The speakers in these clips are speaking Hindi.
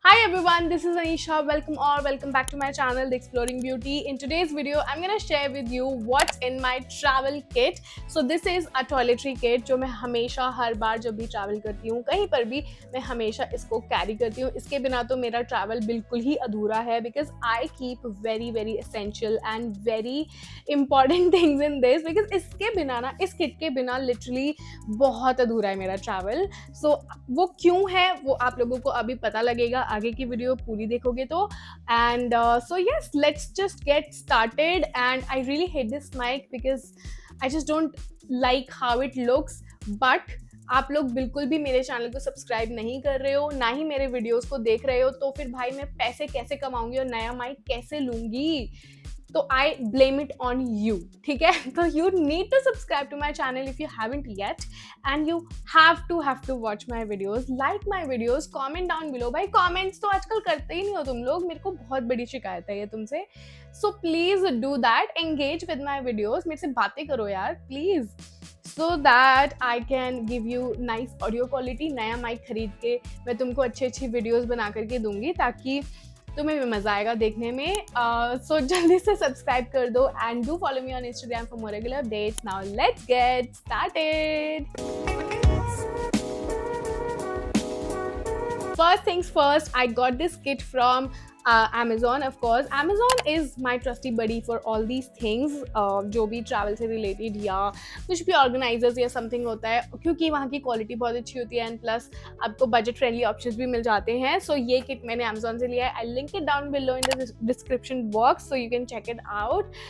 Hi everyone, this is Anisha. Welcome back to my channel, The Exploring Beauty. In today's video, I'm gonna share with you what's in my travel kit. So this is a toiletry kit जो मैं हमेशा हर बार जब भी travel करती हूँ कहीं पर भी मैं हमेशा इसको carry करती हूँ. इसके बिना तो मेरा travel बिल्कुल ही अधूरा है because I keep very essential and very important things in this because इसके बिना ना इस kit के बिना literally बहुत अधूरा है मेरा travel. So वो क्यों है वो आप लोगों को अभी पता लगेगा आगे की वीडियो पूरी देखोगे तो. And so yes, let's just get started. And I really hate this mic because I just don't like how it looks. But आप लोग बिल्कुल भी मेरे चैनल को सब्सक्राइब नहीं कर रहे हो, ना ही मेरे वीडियोस को देख रहे हो, तो फिर भाई मैं पैसे कैसे कमाऊंगी और नया माइक कैसे लूंगी? तो I blame it on you. ठीक है, तो you need to subscribe to my channel if you haven't yet, and you have to watch my videos, like my videos, comment down below. भाई कॉमेंट्स तो आजकल करते ही नहीं हो तुम लोग, मेरे को बहुत बड़ी शिकायत है ये तुमसे. So please do that, engage with my videos, मेरे से बातें करो यार please, so that I can give you nice audio quality. नया माइक खरीद के मैं तुमको अच्छी वीडियोस बना करके दूंगी ताकि तुम्हें भी मजा आएगा देखने में. सो जल्दी से सब्सक्राइब कर दो and do follow me on Instagram for more regular updates. Now let's get started. First things first, I got this kit from Amazon. Of course, Amazon is my trusty buddy for all these things. जो भी travel से related या कुछ भी organizers या something होता है, क्योंकि वहाँ की quality बहुत अच्छी होती है and plus आपको budget friendly options भी मिल जाते हैं. So ये kit मैंने Amazon से लिया है. I'll link it down below in the description box so you can check it out.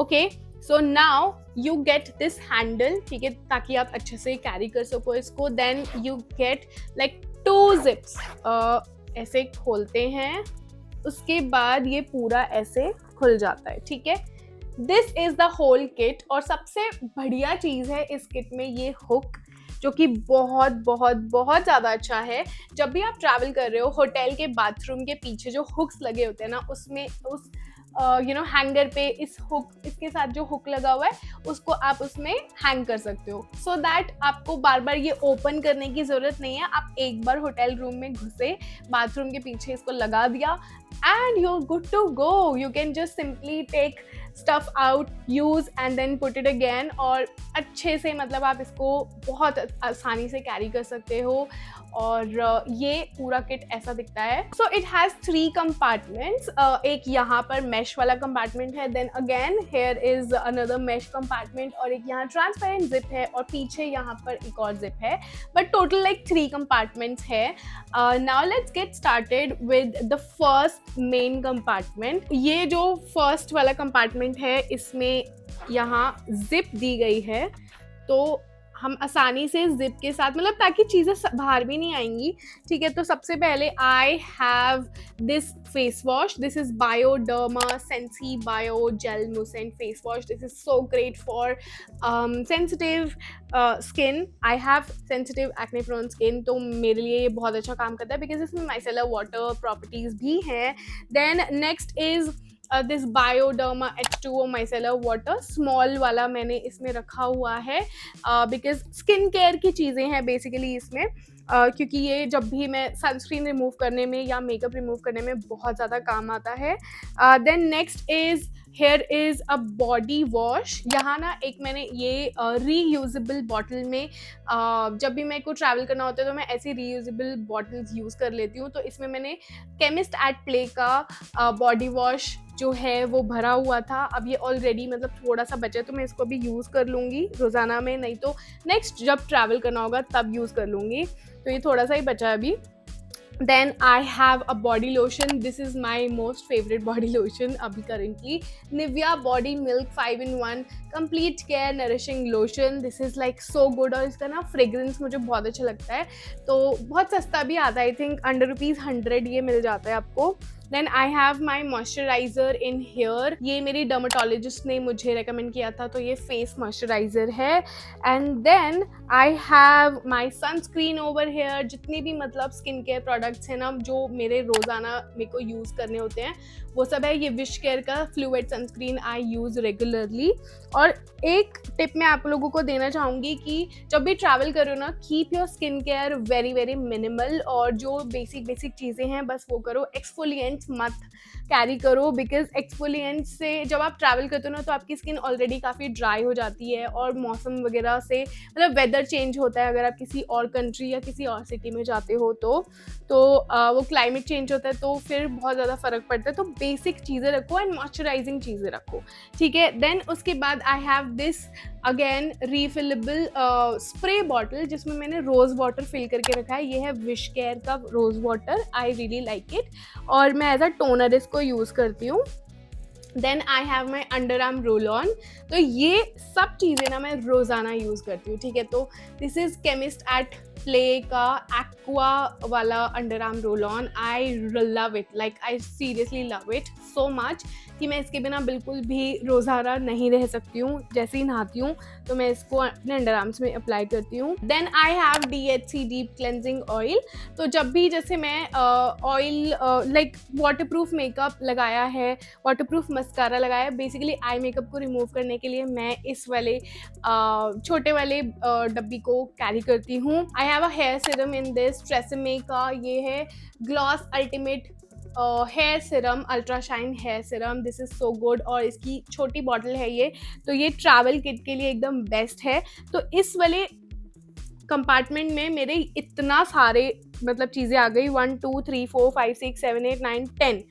Okay. So now you get this handle, ठीक है, ताकि आप अच्छे से कैरी कर सको इसको. Then you get like 2 zips. ऐसे खोलते हैं, उसके बाद ये पूरा ऐसे खुल जाता है. ठीक है, this is the whole kit. और सबसे बढ़िया चीज़ है इस किट में ये हुक, जो कि बहुत ज़्यादा अच्छा है. जब भी आप ट्रैवल कर रहे हो, होटल के बाथरूम के पीछे जो हुक्स लगे होते हैं ना, उसमें उस हैंगर पे इस हुक, इसके साथ जो हुक लगा हुआ है उसको आप उसमें हैंग कर सकते हो. सो दैट आपको बार बार ये ओपन करने की ज़रूरत नहीं है. आप एक बार होटल रूम में घुसे, बाथरूम के पीछे इसको लगा दिया and you're good to go. You can just simply take stuff out, use and then put it again. और अच्छे से मतलब आप इसको बहुत आसानी से कैरी कर सकते हो. और ये पूरा किट ऐसा दिखता है. So it has 3 compartments. एक यहाँ पर मैश वाला कंपार्टमेंट है, then again here is another mesh compartment, और एक यहाँ ट्रांसपेरेंट जिप है, और पीछे यहाँ पर एक और जिप है. बट टोटल लाइक 3 कंपार्टमेंट्स है. Now let's get started with the first main compartment. ये जो फर्स्ट वाला कंपार्टमेंट है, इसमें यहाँ जिप दी गई है, तो हम आसानी से जिप के साथ, मतलब ताकि चीज़ें बाहर भी नहीं आएंगी. ठीक है, तो सबसे पहले I have this face wash. This is Bioderma sensibio gel moussant face wash. This is so great for sensitive skin. I have sensitive acne prone skin, तो मेरे लिए ये बहुत अच्छा काम करता है बिकॉज इसमें माइसेलर वाटर प्रॉपर्टीज़ भी हैं. Then next is this Bioderma H2O micellar water. Small वाला मैंने इसमें रखा हुआ है बिकॉज स्किन केयर की चीज़ें हैं बेसिकली इसमें. क्योंकि ये जब भी मैं सनस्क्रीन रिमूव करने में या मेकअप रिमूव करने में बहुत ज़्यादा काम आता है. Then next is here is a body wash. यहाँ ना एक मैंने ये रीयूजेबल बॉटल में, जब भी मेरे को ट्रैवल करना होता है तो मैं ऐसी रीयूजेबल बॉटल्स यूज़ कर लेती हूँ. तो इसमें मैंने केमिस्ट एट प्ले का बॉडी वॉश जो है वो भरा हुआ था. अब ये ऑलरेडी मतलब थोड़ा सा बचा है, तो मैं इसको भी यूज़ कर लूँगी रोज़ाना में, नहीं तो नेक्स्ट जब ट्रैवल करना होगा तब यूज़ कर लूँगी. तो ये थोड़ा सा ही बचा है अभी. Then I have a body lotion. This is my most favorite body lotion अभी currently. Nivea Body Milk 5-in-1 Complete Care Nourishing Lotion. This is like so good. और इसका ना fragrance मुझे बहुत अच्छा लगता है, तो बहुत सस्ता भी आता है. I think under ₹100 ये मिल जाता है आपको. Then I have my moisturizer in here. ये मेरी डर्माटोलॉजिस्ट ने मुझे रेकमेंड किया था, तो ये फेस मॉइस्चराइज़र है. And then I have my sunscreen over here. जितनी भी मतलब स्किन केयर प्रोडक्ट्स हैं ना जो मेरे रोज़ाना मेरे को यूज़ करने होते हैं वो सब है। ये विश केयर का फ्लूइड सनस्क्रीन आई यूज़ रेगुलरली। और एक टिप मैं आप लोगों को देना चाहूँगी कि जब भी ट्रैवल करो ना, keep your skin care very very minimal, और जो बेसिक चीज़ें हैं बस वो करो। एक्सफोलिएंट्स मत कैरी करो, बिकॉज एक्सफोलिएंट से जब आप ट्रैवल करते हो ना तो आपकी स्किन ऑलरेडी काफ़ी ड्राई हो जाती है, और मौसम वगैरह से मतलब वेदर चेंज होता है अगर आप किसी और कंट्री या किसी और सिटी में जाते हो तो वो क्लाइमेट चेंज होता है तो फिर बहुत ज़्यादा फ़र्क पड़ता है। तो बेसिक चीज़ें रखो एंड मॉइस्चराइजिंग चीज़ें रखो, ठीक है। देन उसके बाद I have this again refillable spray bottle जिसमें मैंने रोज़ वाटर फिल करके रखा है। ये है विश केयर का rose water, I really like it, और मैं एज अ टोनर इसको यूज़ करती हूँ। Then I have my underarm roll on. तो ये सब चीज़ें ना मैं रोज़ाना यूज़ करती हूँ, ठीक है। तो this is chemist at play का एक्वा वाला underarm roll on. I love it, like I seriously love it so much कि मैं इसके बिना बिल्कुल भी रोज़ाना नहीं रह सकती हूँ। जैसे ही नहाती हूँ तो मैं इसको अपने अंडर आर्म्स में अप्लाई करती हूँ। Then I have DHC deep cleansing oil. तो जब भी जैसे मैं ऑयल लाइक वाटरप्रूफ मेकअप लगाया है, वाटरप्रूफ मस्कारा लगाया है, बेसिकली आई मेकअप को रिमूव करने के लिए मैं इस वाले छोटे वाले डब्बी को कैरी करती हूँ। I have a hair serum in this, TRESemme का ये है gloss ultimate hair serum, ultra shine hair serum. This is so good, और इसकी छोटी बॉटल है ये, तो ये ट्रैवल किट के लिए एकदम बेस्ट है। तो इस वाले कंपार्टमेंट में मेरे इतना सारे मतलब चीज़ें आ गई, 1 2 3 4 5 6 7 8 9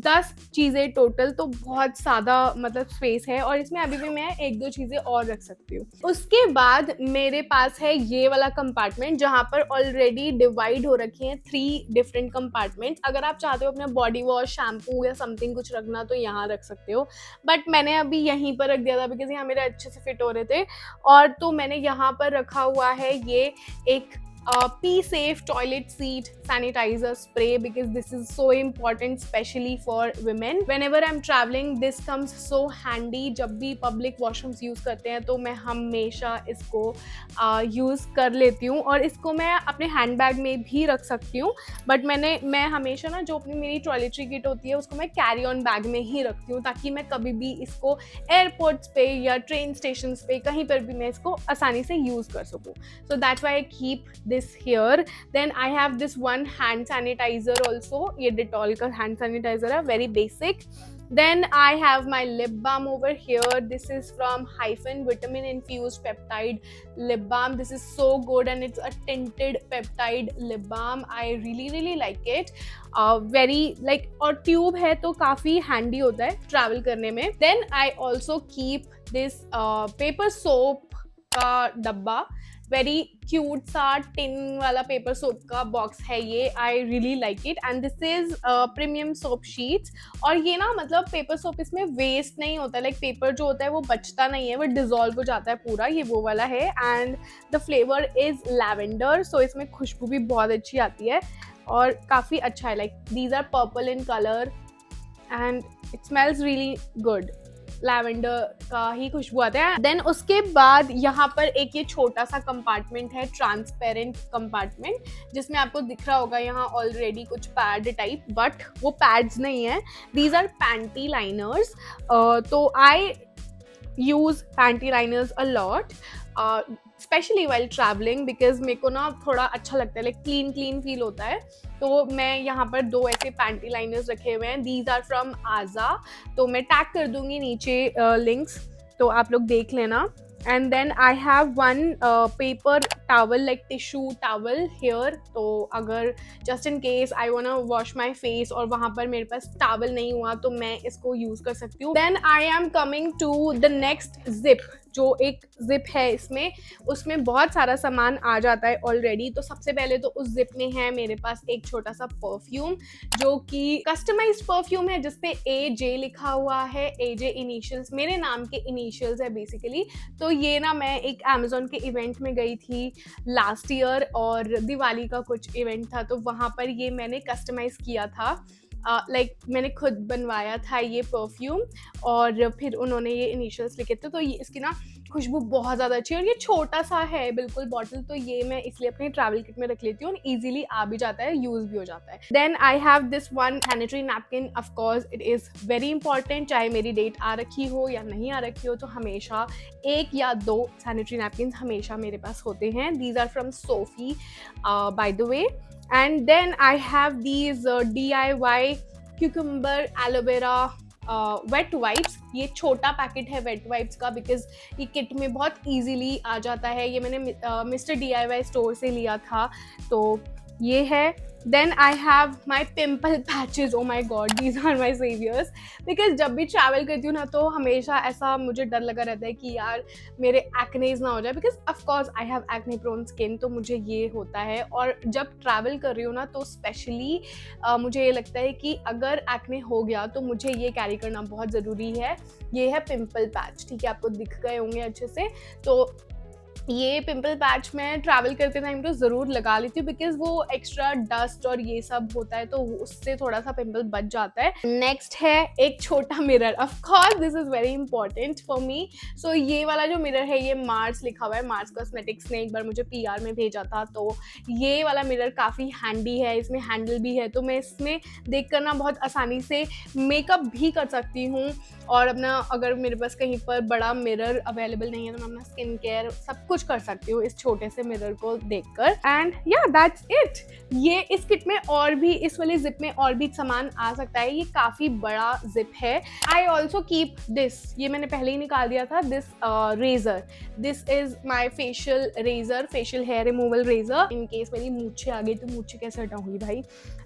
10 चीज़ें टोटल, तो बहुत ज़्यादा मतलब स्पेस है, और इसमें अभी भी मैं 1-2 चीज़ें और रख सकती हूँ। उसके बाद मेरे पास है ये वाला कंपार्टमेंट जहाँ पर ऑलरेडी डिवाइड हो रखी हैं 3 डिफरेंट कंपार्टमेंट। अगर आप चाहते हो अपना बॉडी वॉश, शैम्पू या समथिंग कुछ रखना तो यहाँ रख सकते हो, बट मैंने अभी यहीं पर रख दिया था बिकॉज यहाँ मेरे अच्छे से फिट हो रहे थे। और तो मैंने यहाँ पर रखा हुआ है ये एक Pee Safe toilet seat sanitizer spray, because this is so important especially for women. Whenever I'm traveling this comes so handy. जब भी public washrooms use करते हैं तो मैं हमेशा इसको यूज़ कर लेती हूँ, और इसको मैं अपने हैंड बैग में भी रख सकती हूँ, बट मैं हमेशा ना जो अपनी मेरी टॉयलेटरी किट होती है उसको मैं कैरी ऑन बैग में ही रखती हूँ, ताकि मैं कभी भी इसको एयरपोर्ट्स पे या ट्रेन स्टेशन पे कहीं पर भी मैं इसको आसानी से यूज़ कर सकूँ। So that's why I keep this here. Then I have this one hand sanitizer also, ये Dettol का hand sanitizer है, very basic. Then I have my lip balm over here. This is from Hyphen vitamin infused peptide lip balm. This is so good and it's a tinted peptide lip balm. I really like it. Very like, और ट्यूब है तो काफ़ी हैंडी होता है ट्रैवल करने में. Then I also keep this paper soap का डब्बा, वेरी क्यूट सा टिन वाला पेपर सोप का बॉक्स है ये. आई really like it, and this is premium soap sheets. और ये ना मतलब पेपर सोप इसमें वेस्ट नहीं होता, लाइक पेपर जो होता है वो बचता नहीं है, वो डिजॉल्व हो जाता है पूरा, ये वो वाला है. And the flavour is lavender, so इसमें खुशबू भी बहुत अच्छी आती है और काफ़ी अच्छा है. Like these are purple in colour and it smells really good. Lavender का ही खुशबू आता है. देन उसके बाद यहाँ पर एक ये छोटा सा कंपार्टमेंट है, ट्रांसपेरेंट कंपार्टमेंट, जिसमें आपको दिख रहा होगा यहाँ ऑलरेडी कुछ पैड टाइप, बट वो पैड्स नहीं है, दीज आर पैंटी लाइनर्स. तो I use panty liners a lot specially while travelling, because मेरे को ना थोड़ा अच्छा लगता है, लाइक क्लीन फील होता है. तो मैं यहाँ पर 2 ऐसे पैंटी लाइनर्स रखे हुए हैं. दीज आर फ्रॉम आजा, तो मैं टैग कर दूंगी नीचे लिंक्स, तो आप लोग देख लेना. And then I have one paper towel, like tissue towel here, तो अगर just in case I want to wash my face और वहाँ पर मेरे पास टॉवल नहीं हुआ तो मैं इसको यूज़ कर सकती हूँ. Then I am coming to the next zip, जो एक जिप है इसमें, उसमें बहुत सारा सामान आ जाता है ऑलरेडी. तो सबसे पहले तो उस जिप में है मेरे पास एक छोटा सा परफ्यूम, जो कि कस्टमाइज्ड परफ्यूम है, जिसपे AJ लिखा हुआ है. AJ इनिशियल्स मेरे नाम के इनिशियल्स है बेसिकली. तो ये ना मैं एक अमेजोन के इवेंट में गई थी लास्ट ईयर, और दिवाली का कुछ इवेंट था, तो वहाँ पर ये मैंने कस्टमाइज़ किया था. लाइक मैंने खुद बनवाया था ये परफ्यूम, और फिर उन्होंने ये इनिशियल्स लिखे थे. तो ये इसकी ना खुशबू बहुत ज़्यादा अच्छी है और ये छोटा सा है बिल्कुल बॉटल, तो ये मैं इसलिए अपने ट्रैवल किट में रख लेती हूँ और ईजिली आ भी जाता है, यूज़ भी हो जाता है। Then I have this one sanitary napkin, of course it is very important, चाहे मेरी डेट आ रखी हो या नहीं आ रखी हो, तो हमेशा 1 या 2 सैनिटरी नैपकिन हमेशा मेरे पास होते हैं। These are from Sofy by the way. And then I have these DIY cucumber aloe vera wet wipes. ये छोटा पैकेट है वेट वाइप्स का, बिकॉज ये किट में बहुत इजीली आ जाता है। ये मैंने मिस्टर DIY स्टोर से लिया था, तो ये है। Then I have my pimple patches, oh my god these are my saviours, because जब भी ट्रैवल करती हूँ ना तो हमेशा ऐसा मुझे डर लगा रहता है कि यार मेरे एक्नेज ना हो जाए, because of course I have acne prone skin, तो मुझे ये होता है। और जब ट्रैवल कर रही हूँ ना तो स्पेशली मुझे ये लगता है कि अगर एक्ने हो गया तो मुझे ये कैरी करना बहुत ज़रूरी है। ये है पिम्पल पैच, ठीक है, आपको दिख गए होंगे अच्छे से। तो ये पिंपल पैच मैं ट्रैवल करते टाइम तो ज़रूर लगा लेती हूँ, बिकॉज वो एक्स्ट्रा डस्ट और ये सब होता है तो उससे थोड़ा सा पिंपल बच जाता है। नेक्स्ट है एक छोटा mirror, of course this is very important for me. So ये वाला जो मिरर है ये मार्स लिखा हुआ है, मार्स कॉस्मेटिक्स ने एक बार मुझे PR में भेजा था, तो ये वाला मिरर काफ़ी हैंडी है, इसमें हैंडल भी है, तो मैं इसमें देख कर ना बहुत आसानी से मेकअप भी कर सकती हूँ। और अपना अगर मेरे पास कहीं पर बड़ा मिरर अवेलेबल नहीं है तो मैं अपना स्किन केयर सब कुछ कर सकती हूँ इस छोटे से मिरर को देखकर। एंड या दैट्स इट। ये इस किट में और भी, इस वाले जिप में और भी सामान आ सकता है, ये काफ़ी बड़ा जिप है। आई ऑल्सो कीप दिस, ये मैंने पहले ही निकाल दिया था, this razor. This is my facial razor, facial hair removal razor. In case मेरी मूछें आ गई तो मूछें कैसे हटाऊंगी भाई,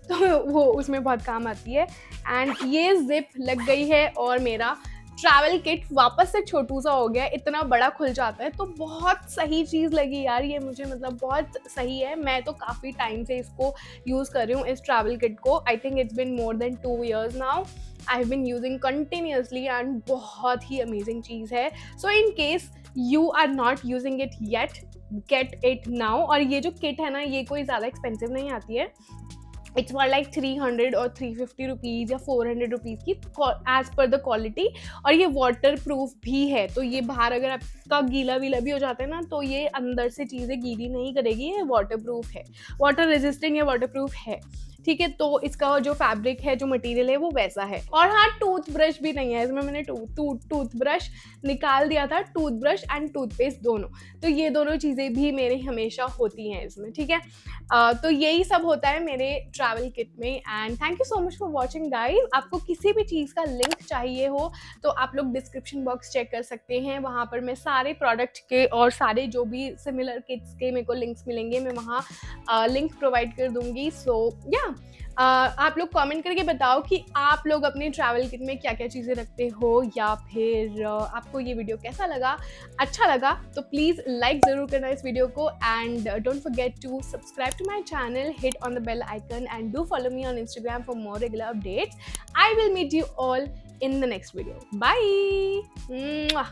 तो वो उसमें बहुत काम आती है। एंड ये जिप लग गई है और मेरा ट्रैवल किट वापस से छोटू सा हो गया, इतना बड़ा खुल जाता है, तो बहुत सही चीज़ लगी यार ये मुझे, मतलब बहुत सही है। मैं तो काफ़ी टाइम से इसको यूज़ कर रही हूँ इस ट्रैवल किट को। I think it's been more than 2 years now I have been using continuously, and बहुत ही अमेजिंग चीज़ है। So in case you are not using it yet, get it now. और ये जो किट है ना ये कोई ज़्यादा एक्सपेंसिव नहीं आती है, इट्स फॉर लाइक 300 और 350 रुपीज़ या 400 रुपीज़ की, एज पर द क्वालिटी। और ये वाटर प्रूफ भी है, तो ये बाहर अगर आपका गीला वीला भी हो जाता है ना तो ये अंदर से चीज़ें गीली नहीं करेगी, ये वाटर प्रूफ है, वाटर रेजिस्टेंट या वाटर प्रूफ है, ठीक है। तो इसका जो फैब्रिक है, जो मटेरियल है वो वैसा है। और हाँ, टूथब्रश भी नहीं है इसमें, मैंने टूथब्रश निकाल दिया था, टूथब्रश एंड टूथपेस्ट दोनों, तो ये दोनों चीज़ें भी मेरे हमेशा होती हैं इसमें, ठीक है। तो यही सब होता है मेरे ट्रैवल किट में। And thank you so much for watching guys. आपको किसी भी चीज़ का लिंक चाहिए हो तो आप लोग डिस्क्रिप्शन बॉक्स चेक कर सकते हैं, वहाँ पर मैं सारे प्रोडक्ट के और सारे जो भी सिमिलर किट्स के मेरे को लिंक्स मिलेंगे, मैं वहाँ लिंक प्रोवाइड कर दूँगी। सो या आप लोग कमेंट करके बताओ कि आप लोग अपने ट्रैवल किट में क्या क्या चीज़ें रखते हो, या फिर आपको ये वीडियो कैसा लगा। अच्छा लगा तो प्लीज़ लाइक ज़रूर करना इस वीडियो को, and don't forget to subscribe to my channel, hit on the bell icon, and do follow me on Instagram for more regular updates. I will meet you all in the next video. Bye. Mwah.